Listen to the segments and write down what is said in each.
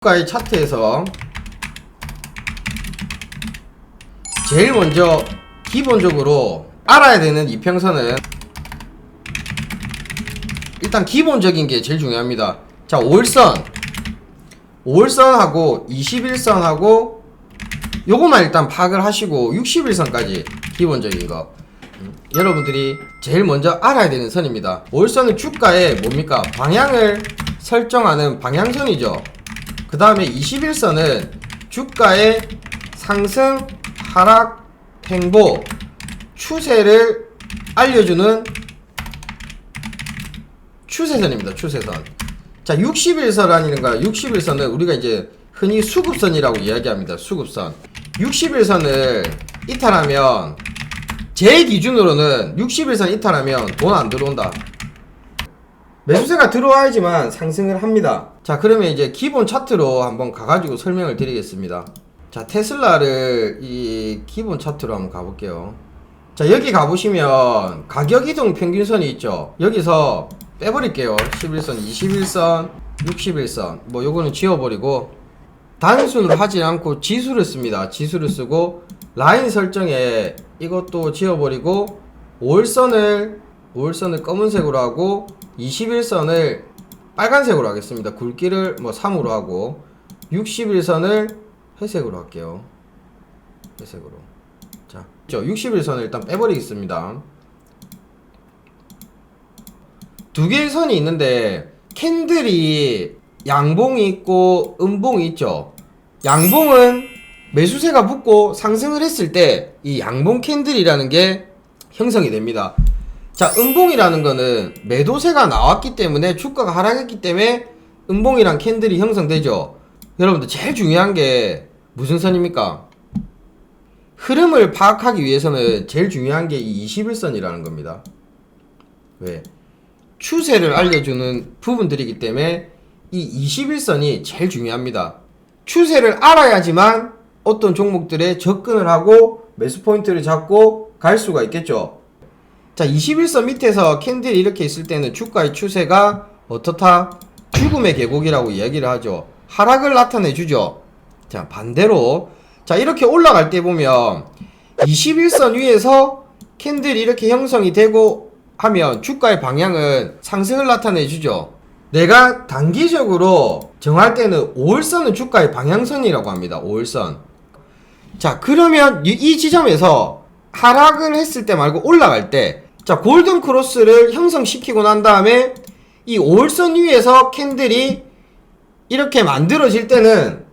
주가의 차트에서 제일 먼저 기본적으로 알아야 되는 이평선은 일단 기본적인 게 제일 중요합니다. 자, 5일선하고 21선하고 요거만 일단 파악을 하시고 60일선까지 기본적인 거 여러분들이 제일 먼저 알아야 되는 선입니다. 5일선은 주가의 뭡니까? 방향을 설정하는 방향선이죠. 그 다음에 21선은 주가의 상승, 하락, 행보, 추세를 알려주는 추세선입니다. 추세선. 자, 60일선이라는 거야. 60일선은 우리가 이제 흔히 수급선이라고 이야기합니다. 수급선. 60일선을 이탈하면 제 기준으로는 60일선 이탈하면 돈 안 들어온다. 매수세가 들어와야지만 상승을 합니다. 자, 그러면 이제 기본 차트로 한번 가가지고 설명을 드리겠습니다. 자, 테슬라를 이 기본 차트로 한번 가볼게요. 자, 여기 가보시면 가격 이동 평균선이 있죠. 여기서 빼버릴게요. 11선, 21선, 61선 뭐 요거는 지워버리고 단순으로 하지 않고 지수를 씁니다. 지수를 쓰고 라인 설정에 이것도 지워버리고 5일선을 검은색으로 하고 21선을 빨간색으로 하겠습니다. 굵기를 뭐 3으로 하고 61선을 회색으로 할게요. 회색으로. 자, 61선을 일단 빼버리겠습니다. 두 개의 선이 있는데 캔들이 양봉이 있고 음봉이 있죠. 양봉은 매수세가 붙고 상승을 했을 때 이 양봉 캔들이라는 게 형성이 됩니다. 자, 음봉이라는 거는 매도세가 나왔기 때문에 주가가 하락했기 때문에 음봉이랑 캔들이 형성되죠. 여러분들 제일 중요한 게 무슨 선입니까? 흐름을 파악하기 위해서는 제일 중요한 게 이 21선이라는 겁니다. 왜? 추세를 알려주는 부분들이기 때문에 이 21선이 제일 중요합니다. 추세를 알아야지만 어떤 종목들에 접근을 하고 매수 포인트를 잡고 갈 수가 있겠죠. 자, 21선 밑에서 캔들이 이렇게 있을 때는 주가의 추세가 어떻다? 죽음의 계곡이라고 이야기를 하죠. 하락을 나타내 주죠. 자, 반대로 자, 이렇게 올라갈 때 보면 21선 위에서 캔들이 이렇게 형성이 되고 하면 주가의 방향은 상승을 나타내 주죠. 내가 단기적으로 정할 때는 5일선은 주가의 방향선이라고 합니다. 5일선. 자, 그러면 이 지점에서 하락을 했을 때 말고 올라갈 때 자, 골든 크로스를 형성시키고 난 다음에 이 5일선 위에서 캔들이 이렇게 만들어질 때는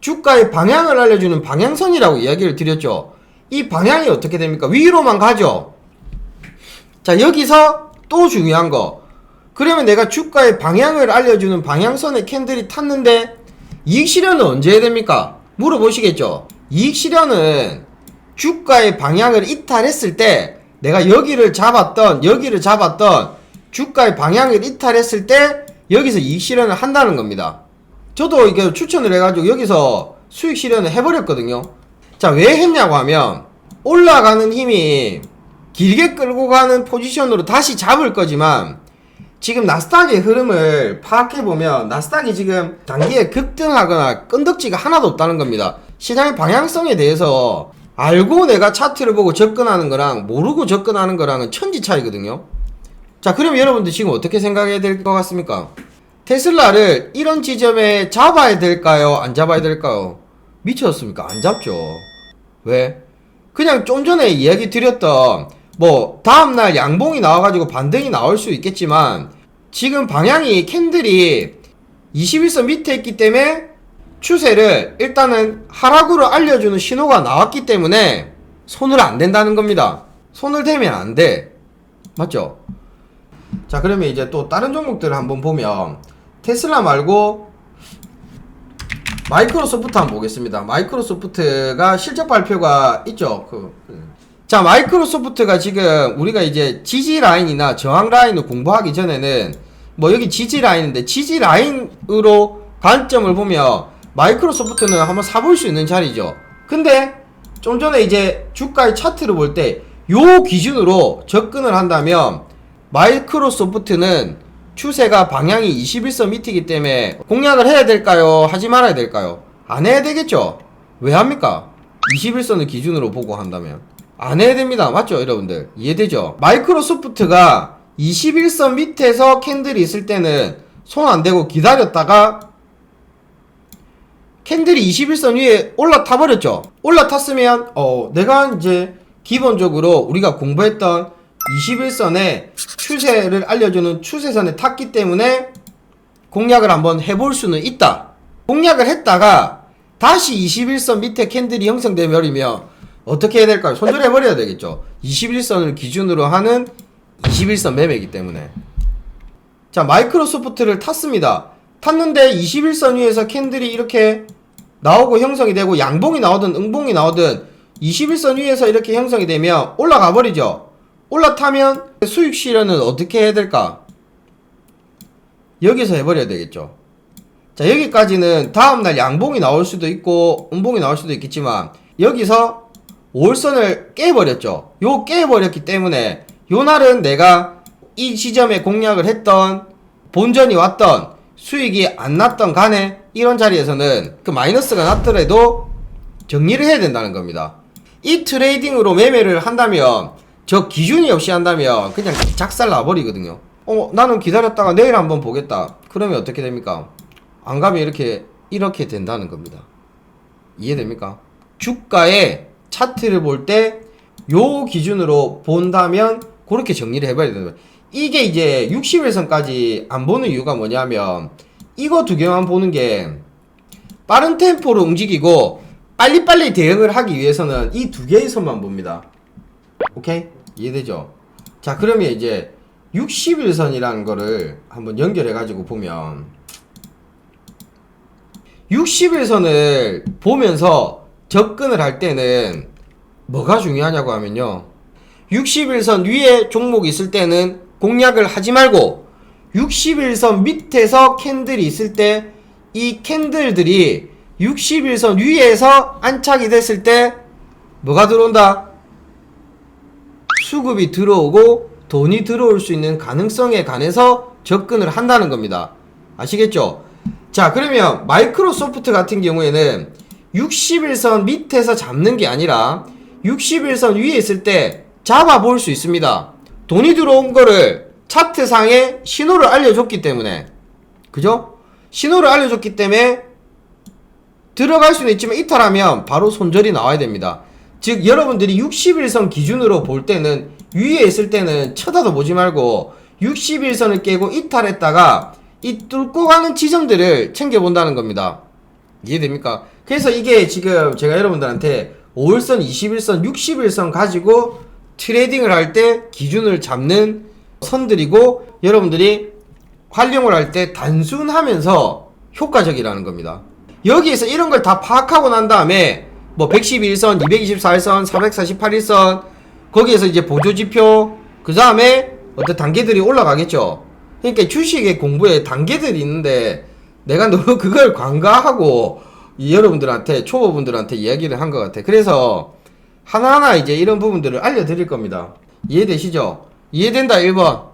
주가의 방향을 알려주는 방향선이라고 이야기를 드렸죠. 이 방향이 어떻게 됩니까? 위로만 가죠. 자, 여기서 또 중요한 거. 그러면 내가 주가의 방향을 알려주는 방향선의 캔들이 탔는데 이익 실현은 언제 해야 됩니까? 물어보시겠죠. 이익 실현은 주가의 방향을 이탈했을 때 내가 여기를 잡았던 주가의 방향을 이탈했을 때 여기서 이익 실현을 한다는 겁니다. 저도 이게 추천을 해가지고 여기서 수익 실현을 해버렸거든요. 자, 왜 했냐고 하면 올라가는 힘이 길게 끌고 가는 포지션으로 다시 잡을 거지만 지금 나스닥의 흐름을 파악해보면 나스닥이 지금 단기에 급등하거나 끈덕지가 하나도 없다는 겁니다. 시장의 방향성에 대해서 알고 내가 차트를 보고 접근하는 거랑 모르고 접근하는 거랑은 천지 차이거든요. 자, 그럼 여러분들 지금 어떻게 생각해야 될 것 같습니까? 테슬라를 이런 지점에 잡아야 될까요? 안 잡아야 될까요? 미쳤습니까? 안 잡죠. 왜? 그냥 좀 전에 이야기 드렸던 뭐 다음날 양봉이 나와가지고 반등이 나올 수 있겠지만 지금 방향이 캔들이 21선 밑에 있기 때문에 추세를 일단은 하락으로 알려주는 신호가 나왔기 때문에 손을 안 댄다는 겁니다. 손을 대면 안 돼. 맞죠? 자, 그러면 이제 또 다른 종목들을 한번 보면 테슬라 말고 마이크로소프트 한번 보겠습니다. 마이크로소프트가 실적 발표가 있죠. 자, 마이크로소프트가 지금 우리가 이제 지지 라인이나 저항 라인을 공부하기 전에는 뭐 여기 지지 라인인데 지지 라인으로 관점을 보면 마이크로소프트는 한번 사볼 수 있는 자리죠. 근데 좀 전에 이제 주가의 차트를 볼 때 요 기준으로 접근을 한다면 마이크로소프트는 추세가 방향이 21선 밑이기 때문에 공략을 해야 될까요? 하지 말아야 될까요? 안 해야 되겠죠? 왜 합니까? 21선을 기준으로 보고 한다면 안 해야 됩니다. 맞죠 여러분들? 이해되죠? 마이크로소프트가 21선 밑에서 캔들이 있을 때는 손 안 대고 기다렸다가 캔들이 21선 위에 올라타 버렸죠. 올라탔으면 내가 이제 기본적으로 우리가 공부했던 21선의 추세를 알려주는 추세선에 탔기 때문에 공략을 한번 해볼 수는 있다. 공략을 했다가 다시 21선 밑에 캔들이 형성되면 어떻게 해야 될까요? 손절해버려야 되겠죠. 21선을 기준으로 하는 21선 매매이기 때문에. 자, 마이크로소프트를 탔습니다. 탔는데 21선 위에서 캔들이 이렇게 나오고 형성이 되고 양봉이 나오든 음봉이 나오든 21선 위에서 이렇게 형성이 되면 올라가 버리죠. 올라타면 수익 실현은 어떻게 해야 될까? 여기서 해버려야 되겠죠. 자, 여기까지는 다음날 양봉이 나올 수도 있고 음봉이 나올 수도 있겠지만 여기서 5월선을 깨버렸죠. 요 깨버렸기 때문에 요 날은 내가 이 지점에 공략을 했던 본전이 왔던 수익이 안 났던 간에 이런 자리에서는 그 마이너스가 났더라도 정리를 해야 된다는 겁니다. 이 트레이딩으로 매매를 한다면 저 기준이 없이 한다면 그냥 작살 나버리거든요. 나는 기다렸다가 내일 한번 보겠다. 그러면 어떻게 됩니까? 안 가면 이렇게 된다는 겁니다. 이해됩니까? 주가의 차트를 볼 때 요 기준으로 본다면 그렇게 정리를 해봐야 된다. 이게 이제 60일선까지 안 보는 이유가 뭐냐면 이거 두 개만 보는 게 빠른 템포로 움직이고 빨리빨리 대응을 하기 위해서는 이 두 개의 선만 봅니다. 오케이? 이해되죠? 자, 그러면 이제 60일선이라는 거를 한번 연결해 가지고 보면 60일선을 보면서 접근을 할 때는 뭐가 중요하냐고 하면요, 60일선 위에 종목이 있을 때는 공략을 하지 말고 60일선 밑에서 캔들이 있을 때 이 캔들들이 60일선 위에서 안착이 됐을 때 뭐가 들어온다? 수급이 들어오고 돈이 들어올 수 있는 가능성에 관해서 접근을 한다는 겁니다. 아시겠죠? 자, 그러면 마이크로소프트 같은 경우에는 60일선 밑에서 잡는 게 아니라 60일선 위에 있을 때 잡아볼 수 있습니다. 돈이 들어온 거를 차트상에 신호를 알려줬기 때문에, 그죠? 신호를 알려줬기 때문에 들어갈 수는 있지만 이탈하면 바로 손절이 나와야 됩니다. 즉 여러분들이 60일선 기준으로 볼 때는 위에 있을 때는 쳐다도 보지 말고 60일선을 깨고 이탈했다가 이 뚫고 가는 지점들을 챙겨본다는 겁니다. 이해됩니까? 그래서 이게 지금 제가 여러분들한테 5일선, 21선, 60일선 가지고 트레이딩을 할 때 기준을 잡는 선들이고 여러분들이 활용을 할 때 단순하면서 효과적이라는 겁니다. 여기에서 이런 걸 다 파악하고 난 다음에 뭐 111선, 224일선, 448일선 거기에서 이제 보조지표 그 다음에 어떤 단계들이 올라가겠죠. 그러니까 주식의 공부에 단계들이 있는데 내가 너무 그걸 관가하고 여러분들한테 초보분들한테 이야기를 한 것 같아. 그래서 하나하나 이제 이런 부분들을 알려드릴 겁니다. 이해되시죠? 이해된다 1번.